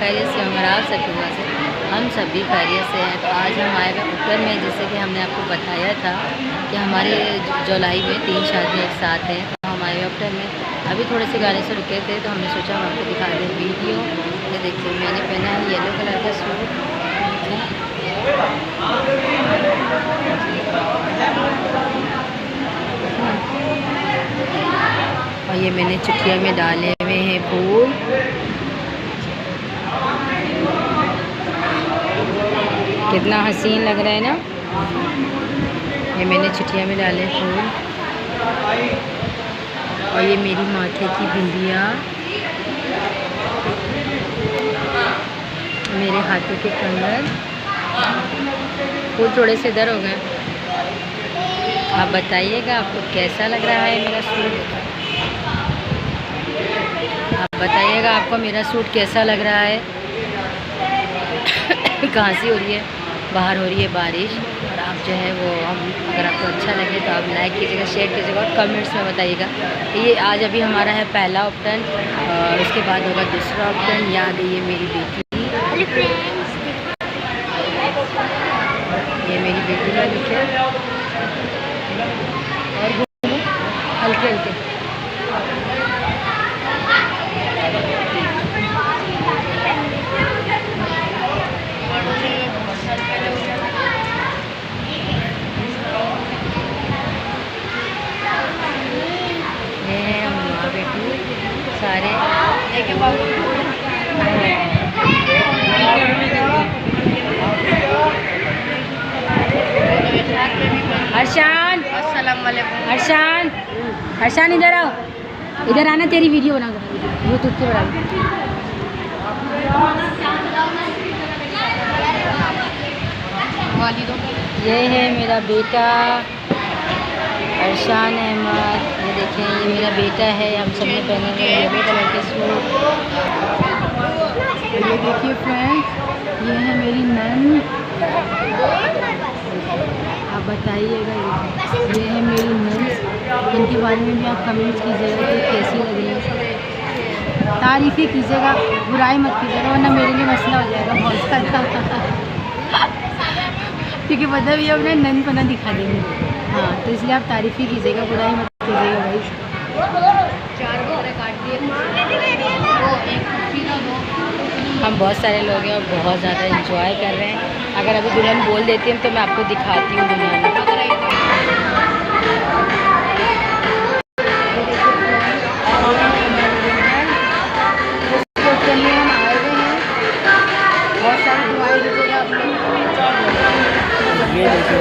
खैरियत से होंगे, आप सब दुआ से हम सब भी खैरियत से हैं। तो आज हम आए हुए ऊपर में, जैसे कि हमने आपको बताया था कि हमारे जुलाई में 3 शादियाँ एक साथ हैं। तो हम आए हुए ऊपर में, अभी थोड़े से गाने से रुके थे तो हमने सोचा हम आपको दिखा दें वीडियो। ये देखिए मैंने पहना है येलो कलर का सूट, और ये मैंने चुटिया में डाले हुए हैं फूल। कितना हसीन लग रहा है ना। ये मैंने चुटिया में डाले फूल, और ये मेरी माथे की बिंदिया, मेरे हाथों के कंगन। फूल थोड़े से इधर हो गए। आप बताइएगा आपको कैसा लग रहा है मेरा सूट। आप बताइएगा आपको मेरा सूट कैसा लग रहा है। खांसी हो रही है, बाहर हो रही है बारिश, और आप जो है वो अगर आपको अच्छा लगे तो आप लाइक कीजिएगा, शेयर कीजिएगा और कमेंट्स में बताइएगा। ये आज अभी हमारा है पहला ऑप्शन, और उसके बाद होगा दूसरा ऑप्शन। ये आ गई है मेरी बेटी, ये मेरी बेटी का लुक है। और घूमो हल्के हल्के। ये है हम माँ बेटी सारे। हर्षान, हर्षान, हर्षान इधर आओ, इधर आना, तेरी वीडियो बना यूट्यूब के बराबर। ये है मेरा बेटा हर्षान अहमद। ये देखें ये मेरा बेटा है, हम सब ने पहने हुए येलो कलर के सूट। ये देखिए फ्रेंड्स, ये है मेरी नन। आप बताइएगा, ये है मेरी नन। इनके बारे में भी आप कमेंट्स कीजिएगा कि कैसी लग रही है। तारीफ़ें कीजिएगा, बुराई मत कीजिएगा, वरना मेरे लिए मसला हो जाएगा बहुत ज़्यादा। क्योंकि मतलब ये अपना ननपना दिखा देंगे। हाँ, तो इसलिए आप तारीफ़ें कीजिएगा, बुराई मत कीजिएगा भाई। 4 वगैरह काट दिए, हम बहुत सारे लोग हैं और बहुत ज़्यादा एंजॉय कर रहे हैं। अगर अभी दुल्हन बोल देती है तो मैं आपको दिखाती हूँ दुनिया में। हम आए हुए हैं, बहुत सारी दुआएं दीजिएगा आप लोग। ये देखिए